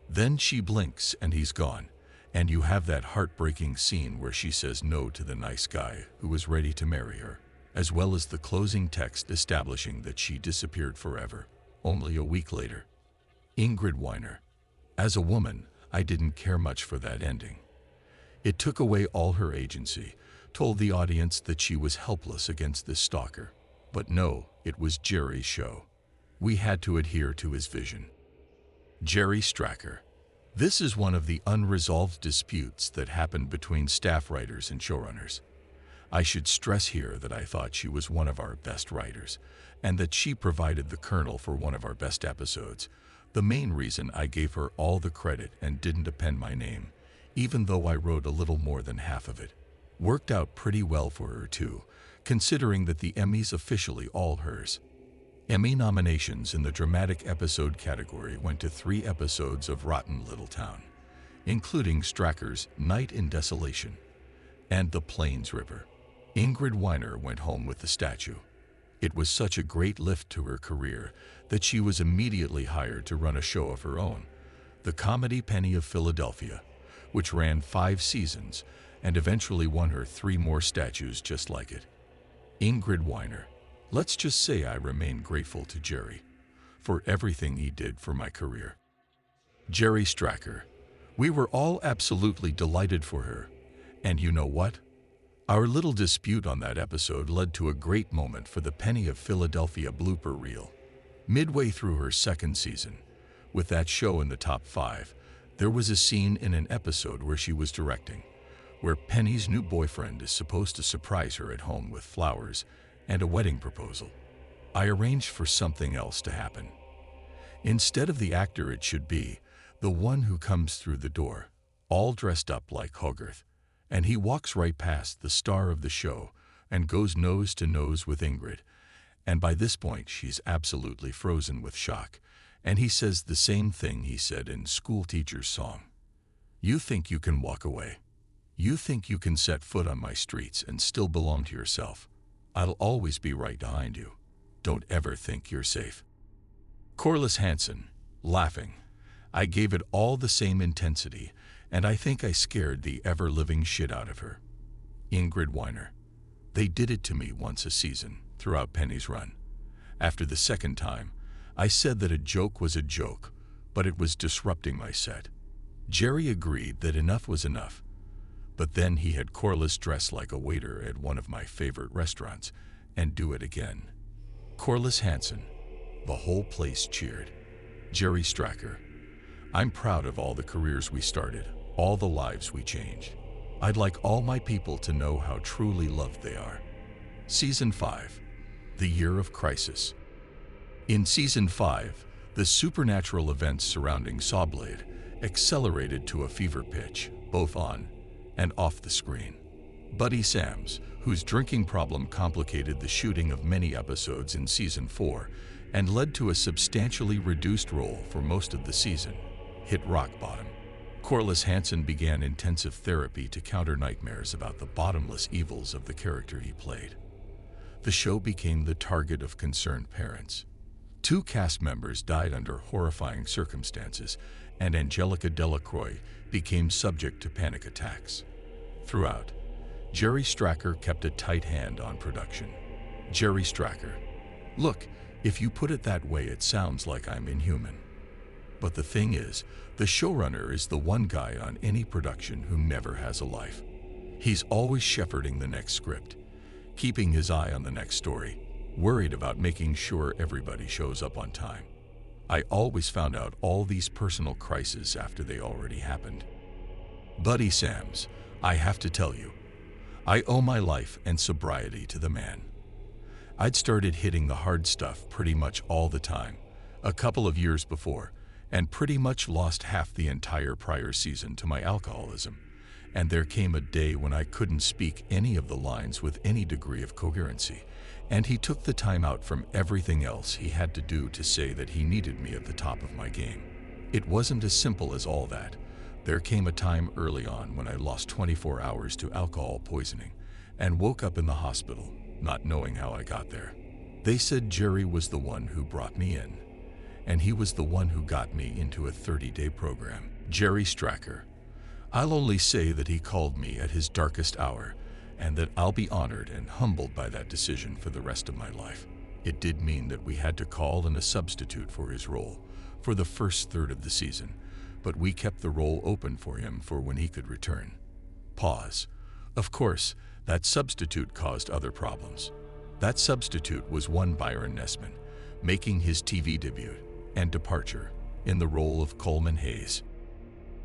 Then she blinks and he's gone, and you have that heartbreaking scene where she says no to the nice guy who was ready to marry her, as well as the closing text establishing that she disappeared forever, only a week later. Ingrid Weiner. As a woman, I didn't care much for that ending. It took away all her agency, told the audience that she was helpless against this stalker. But no, it was Jerry's show. We had to adhere to his vision. Jerry Stracker. This is one of the unresolved disputes that happened between staff writers and showrunners. I should stress here that I thought she was one of our best writers, and that she provided the kernel for one of our best episodes. The main reason I gave her all the credit and didn't append my name, even though I wrote a little more than half of it. Worked out pretty well for her too, considering that the Emmy's officially all hers. Emmy nominations in the dramatic episode category went to 3 episodes of Rotten Little Town, including Stracker's Night in Desolation and The Plains River. Ingrid Weiner went home with the statue. It was such a great lift to her career that she was immediately hired to run a show of her own, the comedy Penny of Philadelphia, which ran 5 seasons and eventually won her 3 more statues just like it. Ingrid Weiner. Let's just say I remain grateful to Jerry for everything he did for my career. Jerry Stracker. We were all absolutely delighted for her. And you know what? Our little dispute on that episode led to a great moment for the Penny of Philadelphia blooper reel. Midway through her 2nd season, with that show in the top 5, there was a scene in an episode where she was directing, where Penny's new boyfriend is supposed to surprise her at home with flowers and a wedding proposal. I arranged for something else to happen. Instead of the actor it should be, the one who comes through the door, all dressed up like Hogarth, and he walks right past the star of the show and goes nose to nose with Ingrid, and by this point she's absolutely frozen with shock, and he says the same thing he said in School Teacher's Song. You think you can walk away. You think you can set foot on my streets and still belong to yourself. I'll always be right behind you. Don't ever think you're safe. Corliss Hansen, laughing. I gave it all the same intensity, and I think I scared the ever-living shit out of her. Ingrid Weiner. They did it to me once a season, throughout Penny's run. After the second time, I said that a joke was a joke, but it was disrupting my set. Jerry agreed that enough was enough. But then he had Corliss dress like a waiter at one of my favorite restaurants, and do it again. Corliss Hansen. The whole place cheered. Jerry Stracker. I'm proud of all the careers we started, all the lives we changed. I'd like all my people to know how truly loved they are. Season 5. The Year of Crisis. In Season 5, the supernatural events surrounding Sawblade accelerated to a fever pitch, both on and off the screen. Buddy Sams, whose drinking problem complicated the shooting of many episodes in Season 4 and led to a substantially reduced role for most of the season, hit rock bottom. Corliss Hansen began intensive therapy to counter nightmares about the bottomless evils of the character he played. The show became the target of concerned parents. 2 cast members died under horrifying circumstances, and Angelica Delacroix became subject to panic attacks. Throughout, Jerry Stracker kept a tight hand on production. Jerry Stracker. Look, if you put it that way, it sounds like I'm inhuman. But the thing is, the showrunner is the one guy on any production who never has a life. He's always shepherding the next script, keeping his eye on the next story, worried about making sure everybody shows up on time. I always found out all these personal crises after they already happened. Buddy Sams, I have to tell you, I owe my life and sobriety to the man. I'd started hitting the hard stuff pretty much all the time, a couple of years before, and pretty much lost half the entire prior season to my alcoholism. And there came a day when I couldn't speak any of the lines with any degree of coherency, and he took the time out from everything else he had to do to say that he needed me at the top of my game. It wasn't as simple as all that. There came a time early on when I lost 24 hours to alcohol poisoning and woke up in the hospital, not knowing how I got there. They said Jerry was the one who brought me in, and he was the one who got me into a 30-day program. Jerry Stracker. I'll only say that he called me at his darkest hour, and that I'll be honored and humbled by that decision for the rest of my life. It did mean that we had to call in a substitute for his role for the first third of the season, but we kept the role open for him for when he could return. Pause. Of course, that substitute caused other problems. That substitute was one Byron Nesman, making his TV debut and departure in the role of Coleman Hayes.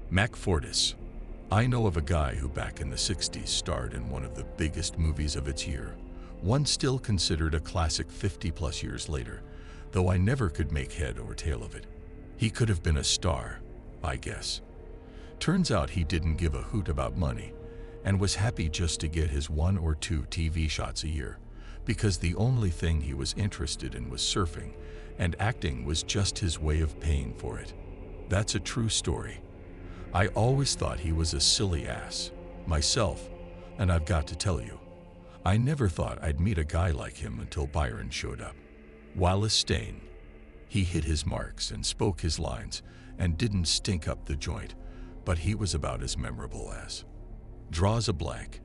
Mac Fortis. I know of a guy who back in the 60s starred in one of the biggest movies of its year, one still considered a classic 50-plus years later, though I never could make head or tail of it. He could have been a star, I guess. Turns out he didn't give a hoot about money and was happy just to get his 1 or 2 TV shots a year, because the only thing he was interested in was surfing, and acting was just his way of paying for it. That's a true story. I always thought he was a silly ass, myself, and I've got to tell you, I never thought I'd meet a guy like him until Byron showed up. Wallace Stain. He hit his marks and spoke his lines and didn't stink up the joint, but he was about as memorable as. Draws a blank,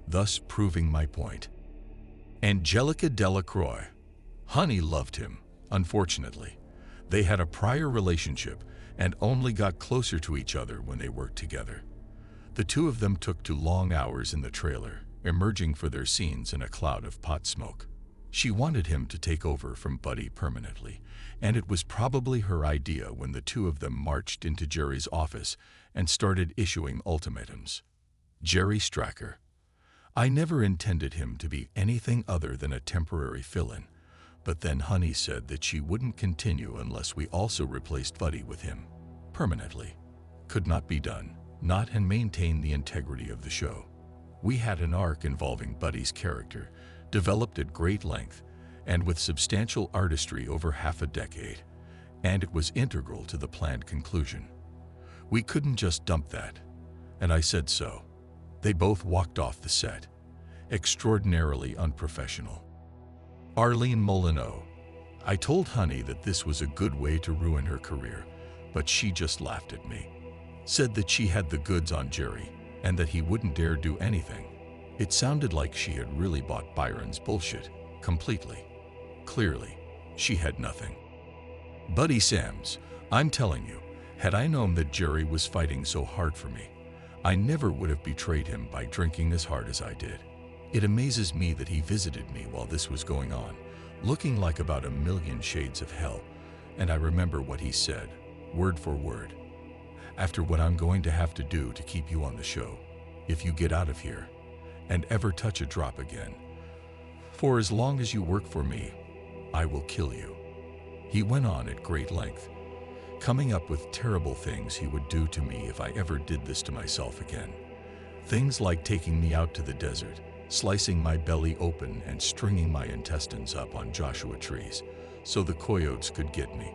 thus proving my point. Angelica Delacroix. Honey loved him, unfortunately. They had a prior relationship and only got closer to each other when they worked together. The two of them took to long hours in the trailer, emerging for their scenes in a cloud of pot smoke. She wanted him to take over from Buddy permanently, and it was probably her idea when the two of them marched into Jerry's office and started issuing ultimatums. Jerry Stracker. I never intended him to be anything other than a temporary fill-in, But then Honey said that she wouldn't continue unless we also replaced Buddy with him. Permanently. Could not be done. Not and maintain the integrity of the show. We had an arc involving Buddy's character, developed at great length, and with substantial artistry over half a decade, and it was integral to the planned conclusion. We couldn't just dump that, and I said so. They both walked off the set. Extraordinarily unprofessional. Arlene Molyneux. I told Honey that this was a good way to ruin her career, but she just laughed at me. Said that she had the goods on Jerry, and that he wouldn't dare do anything. It sounded like she had really bought Byron's bullshit, completely. Clearly, she had nothing. Buddy Sams, I'm telling you, had I known that Jerry was fighting so hard for me, I never would have betrayed him by drinking as hard as I did. It amazes me that he visited me while this was going on, looking like about a million shades of hell, and I remember what he said, word for word. After what I'm going to have to do to keep you on the show, if you get out of here, and ever touch a drop again. For as long as you work for me, I will kill you. He went on at great length, coming up with terrible things he would do to me if I ever did this to myself again. Things like taking me out to the desert, slicing my belly open and stringing my intestines up on Joshua trees so the coyotes could get me.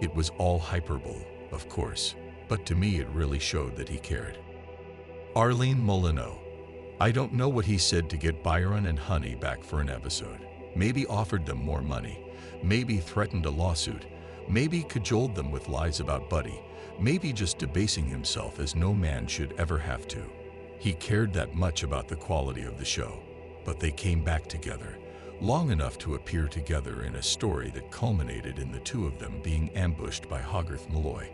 It was all hyperbole, of course, but to me it really showed that he cared. Arlene Molyneux. I don't know what he said to get Byron and Honey back for an episode. Maybe offered them more money. Maybe threatened a lawsuit. Maybe cajoled them with lies about Buddy. Maybe just debasing himself as no man should ever have to. He cared that much about the quality of the show. But they came back together, long enough to appear together in a story that culminated in the two of them being ambushed by Hogarth Malloy,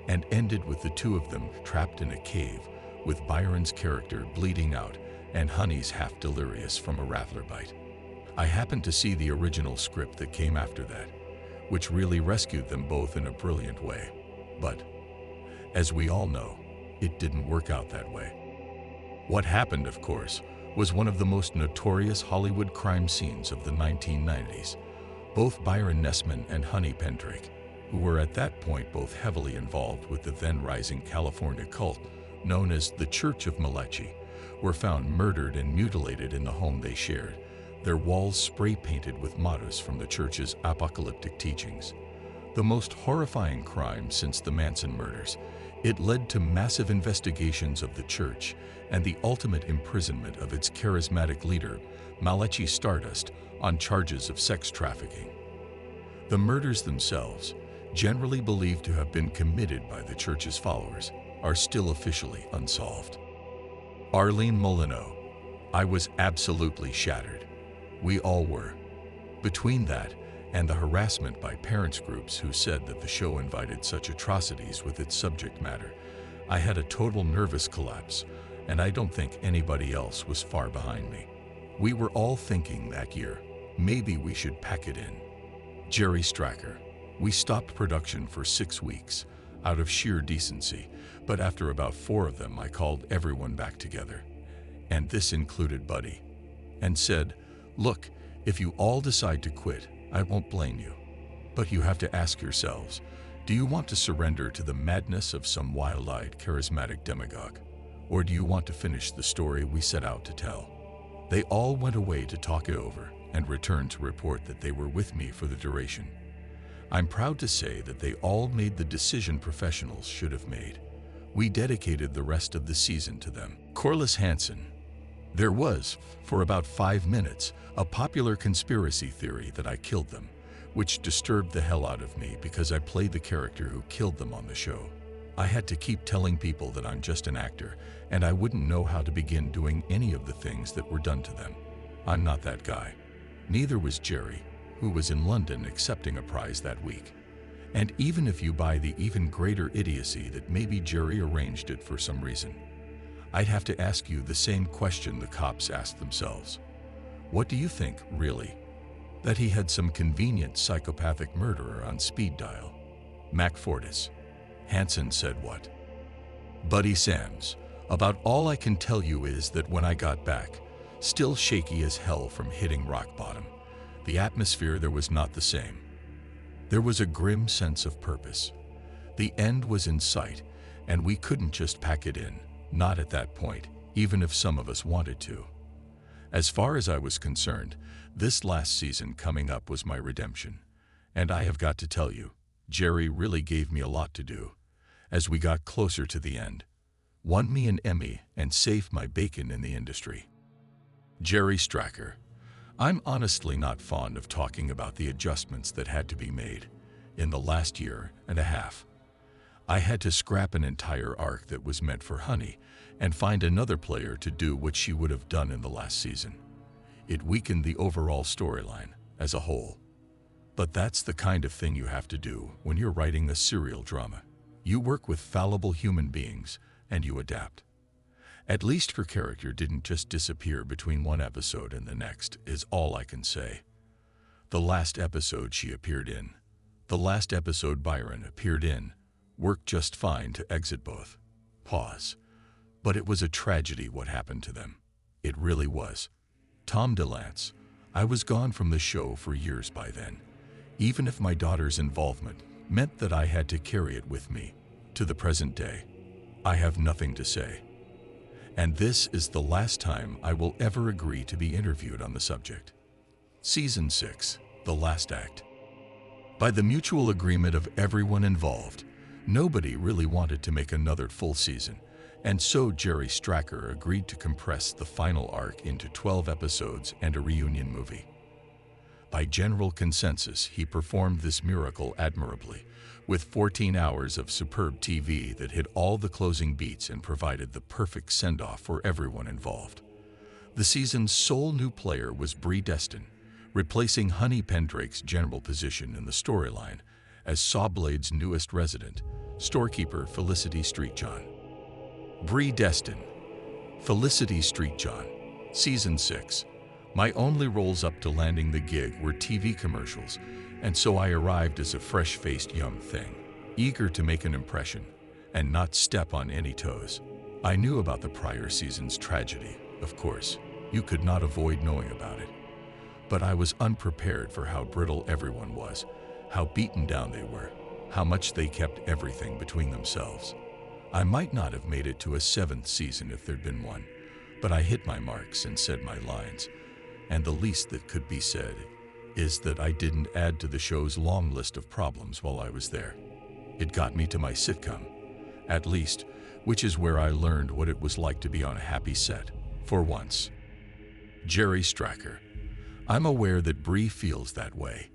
and ended with the two of them trapped in a cave, with Byron's character bleeding out and Honey's half delirious from a rattler bite. I happened to see the original script that came after that, which really rescued them both in a brilliant way. But, as we all know, it didn't work out that way. What happened, of course, was one of the most notorious Hollywood crime scenes of the 1990s. Both Byron Nessman and Honey Pendrake, who were at that point both heavily involved with the then-rising California cult known as the Church of Malachi, were found murdered and mutilated in the home they shared, their walls spray-painted with mottos from the church's apocalyptic teachings. The most horrifying crime since the Manson murders, it led to massive investigations of the church and the ultimate imprisonment of its charismatic leader, Malachi Stardust, on charges of sex trafficking. The murders themselves, generally believed to have been committed by the church's followers, are still officially unsolved. Arlene Molyneux. I was absolutely shattered. We all were. Between that and the harassment by parents groups who said that the show invited such atrocities with its subject matter, I had a total nervous collapse, and I don't think anybody else was far behind me. We were all thinking that year, maybe we should pack it in. Jerry Stracker. We stopped production for 6 weeks, out of sheer decency, but after about 4 of them I called everyone back together, and this included Buddy, and said, look, if you all decide to quit, I won't blame you. But you have to ask yourselves, do you want to surrender to the madness of some wild-eyed, charismatic demagogue? Or do you want to finish the story we set out to tell? They all went away to talk it over and returned to report that they were with me for the duration. I'm proud to say that they all made the decision professionals should have made. We dedicated the rest of the season to them. Corliss Hansen. There was, for about 5 minutes, a popular conspiracy theory that I killed them, which disturbed the hell out of me because I played the character who killed them on the show. I had to keep telling people that I'm just an actor, and I wouldn't know how to begin doing any of the things that were done to them. I'm not that guy. Neither was Jerry, who was in London accepting a prize that week. And even if you buy the even greater idiocy that maybe Jerry arranged it for some reason, I'd have to ask you the same question the cops asked themselves. What do you think, really? That he had some convenient psychopathic murderer on speed dial? Mac Fortis. Hansen said what? Buddy Sams. About all I can tell you is that when I got back, still shaky as hell from hitting rock bottom, The atmosphere there was not the same. There was a grim sense of purpose. The end was in sight, and we couldn't just pack it in, not at that point, even if some of us wanted to. As far as I was concerned, this last season coming up was my redemption. And I have got to tell you, Jerry really gave me a lot to do. As we got closer to the end, won me an Emmy and saved my bacon in the industry. Jerry Stracker. I'm honestly not fond of talking about the adjustments that had to be made. In the last year and a half, I had to scrap an entire arc that was meant for Honey and find another player to do what she would have done in the last season. It weakened the overall storyline as a whole. But that's the kind of thing you have to do when you're writing a serial drama. You work with fallible human beings and you adapt. At least her character didn't just disappear between one episode and the next, is all I can say. The last episode she appeared in, the last episode Byron appeared in, worked just fine to exit both. Pause. But it was a tragedy what happened to them. It really was. Tom DeLance. I was gone from the show for years by then. Even if my daughter's involvement meant that I had to carry it with me to the present day, I have nothing to say. And this is the last time I will ever agree to be interviewed on the subject. Season 6, the last act. By the mutual agreement of everyone involved, nobody really wanted to make another full season, and so Jerry Stracker agreed to compress the final arc into 12 episodes and a reunion movie. By general consensus, he performed this miracle admirably, with 14 hours of superb TV that hit all the closing beats and provided the perfect send-off for everyone involved. The season's sole new player was Bree Destin, replacing Honey Pendrake's general position in the storyline as Sawblade's newest resident, storekeeper Felicity Streetjohn. Bree Destin, Felicity Streetjohn, Season 6. My only roles up to landing the gig were TV commercials, and so I arrived as a fresh-faced young thing, eager to make an impression and not step on any toes. I knew about the prior season's tragedy, of course. You could not avoid knowing about it. But I was unprepared for how brittle everyone was, how beaten down they were, how much they kept everything between themselves. I might not have made it to a 7th season if there'd been one, but I hit my marks and said my lines, and the least that could be said is that I didn't add to the show's long list of problems while I was there. It got me to my sitcom, at least, which is where I learned what it was like to be on a happy set, for once. Jerry Stracker. I'm aware that Bree feels that way,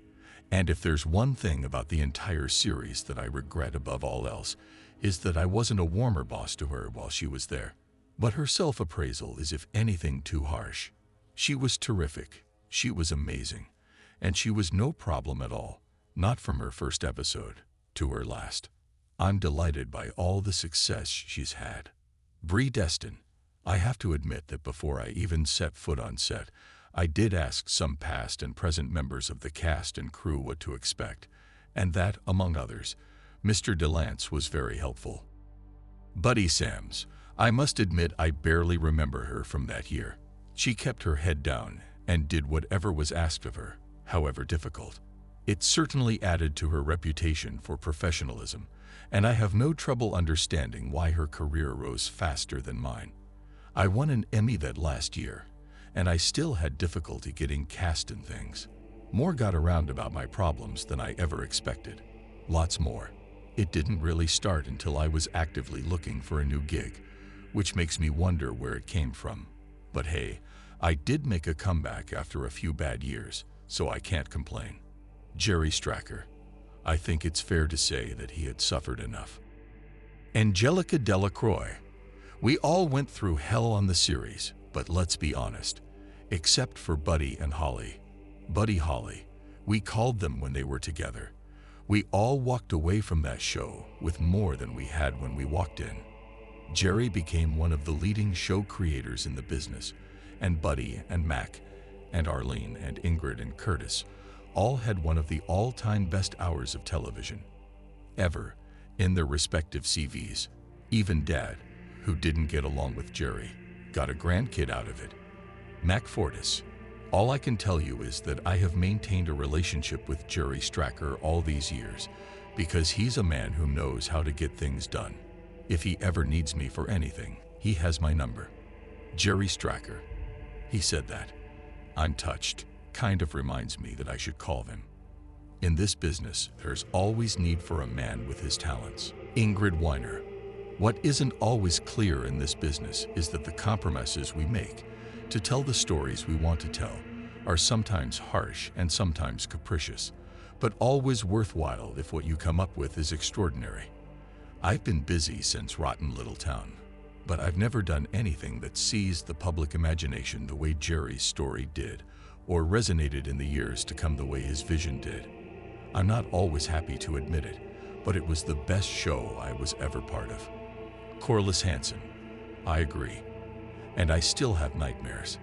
and if there's one thing about the entire series that I regret above all else, is that I wasn't a warmer boss to her while she was there. But her self-appraisal is, if anything, too harsh. She was terrific, she was amazing, and she was no problem at all, not from her first episode to her last. I'm delighted by all the success she's had. Bree Destin. I have to admit that before I even set foot on set, I did ask some past and present members of the cast and crew what to expect, and that, among others, Mr. DeLance was very helpful. Buddy Sams. I must admit I barely remember her from that year. She kept her head down and did whatever was asked of her, however difficult. It certainly added to her reputation for professionalism, and I have no trouble understanding why her career rose faster than mine. I won an Emmy that last year, and I still had difficulty getting cast in things. More got around about my problems than I ever expected. Lots more. It didn't really start until I was actively looking for a new gig, which makes me wonder where it came from. But hey, I did make a comeback after a few bad years, so I can't complain. Jerry Stracker. I think it's fair to say that he had suffered enough. Angelica Delacroix. We all went through hell on the series, but let's be honest, except for Buddy and Holly. Buddy Holly, we called them when they were together. We all walked away from that show with more than we had when we walked in. Jerry became one of the leading show creators in the business, and Buddy and Mac and Arlene and Ingrid and Curtis all had one of the all-time best hours of television ever in their respective CVs. Even Dad, who didn't get along with Jerry, got a grandkid out of it. Mac Fortis. All I can tell you is that I have maintained a relationship with Jerry Stracker all these years because he's a man who knows how to get things done. If he ever needs me for anything, he has my number. Jerry Stracker. He said that. I'm touched. Kind of reminds me that I should call him. In this business, there's always need for a man with his talents. Ingrid Weiner. What isn't always clear in this business is that the compromises we make to tell the stories we want to tell are sometimes harsh and sometimes capricious, but always worthwhile if what you come up with is extraordinary. I've been busy since Rotten Little Town, but I've never done anything that seized the public imagination the way Jerry's story did, or resonated in the years to come the way his vision did. I'm not always happy to admit it, but it was the best show I was ever part of. Corliss Hansen. I agree. And I still have nightmares.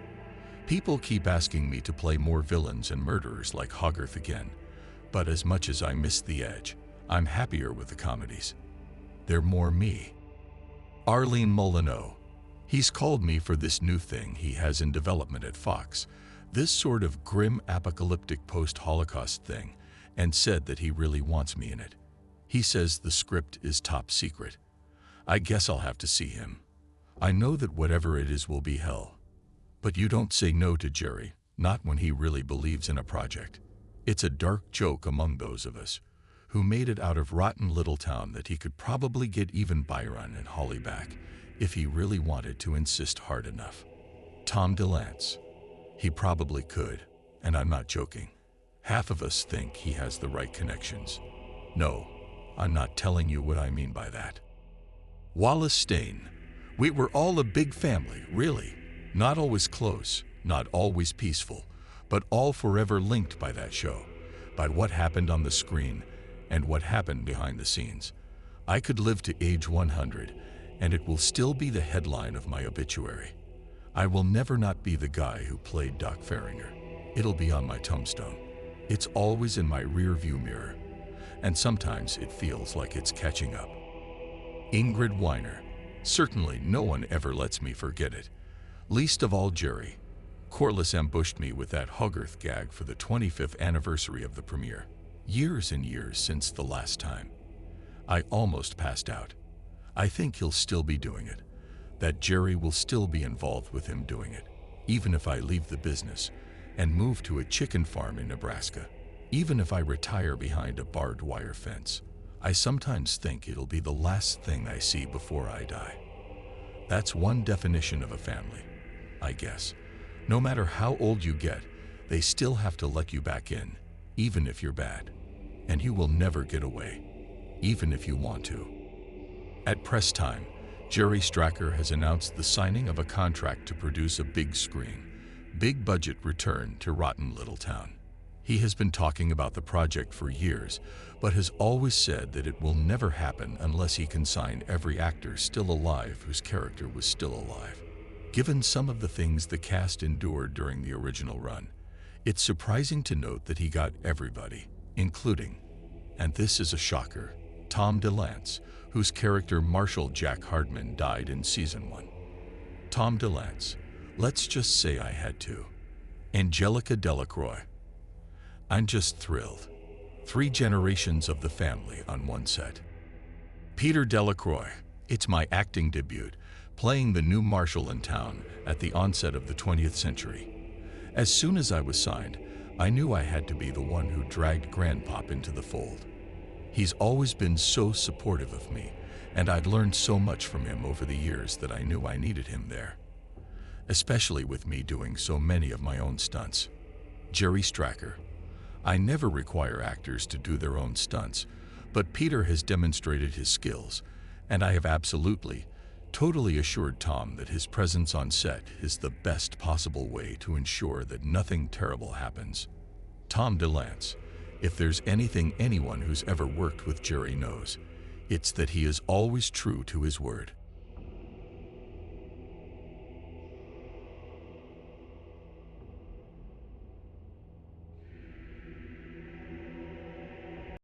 People keep asking me to play more villains and murderers like Hogarth again, but as much as I miss the edge, I'm happier with the comedies. They're more me. Arlene Molyneux. He's called me for this new thing he has in development at Fox, this sort of grim apocalyptic post-Holocaust thing, and said that he really wants me in it. He says the script is top secret. I guess I'll have to see him. I know that whatever it is will be hell. But you don't say no to Jerry, not when he really believes in a project. It's a dark joke among those of us who made it out of Rotten Little Town that he could probably get even Byron and Holly back if he really wanted to insist hard enough. Tom DeLance. He probably could, and I'm not joking. Half of us think he has the right connections. No, I'm not telling you what I mean by that. Wallace Stain. We were all a big family, really. Not always close, not always peaceful, but all forever linked by that show, by what happened on the screen and what happened behind the scenes. I could live to age 100, and it will still be the headline of my obituary. I will never not be the guy who played Doc Farringer. It'll be on my tombstone. It's always in my rear-view mirror, and sometimes it feels like it's catching up. Ingrid Weiner. Certainly no one ever lets me forget it. Least of all Jerry. Corliss ambushed me with that Hogarth gag for the 25th anniversary of the premiere. Years and years since the last time. I almost passed out. I think he'll still be doing it. That Jerry will still be involved with him doing it, even if I leave the business and move to a chicken farm in Nebraska, even if I retire behind a barbed wire fence. I sometimes think it'll be the last thing I see before I die. That's one definition of a family, I guess. No matter how old you get, they still have to let you back in, even if you're bad. And you will never get away, even if you want to. At press time, Jerry Stracker has announced the signing of a contract to produce a big screen, big budget return to Rotten Little Town. He has been talking about the project for years, but has always said that it will never happen unless he can sign every actor still alive whose character was still alive. Given some of the things the cast endured during the original run, it's surprising to note that he got everybody, including, and this is a shocker, Tom DeLance, whose character Marshall Jack Hardman died in season 1. Tom DeLance. Let's just say I had to. Angelica Delacroix. I'm just thrilled. 3 generations of the family on one set. Peter Delacroix. It's my acting debut, playing the new marshal in town at the onset of the 20th century. As soon as I was signed, I knew I had to be the one who dragged Grandpop into the fold. He's always been so supportive of me, and I'd learned so much from him over the years that I knew I needed him there. Especially with me doing so many of my own stunts. Jerry Stracker. I never require actors to do their own stunts, but Peter has demonstrated his skills, and I have absolutely, totally assured Tom that his presence on set is the best possible way to ensure that nothing terrible happens. Tom DeLance. If there's anything anyone who's ever worked with Jerry knows, it's that he is always true to his word.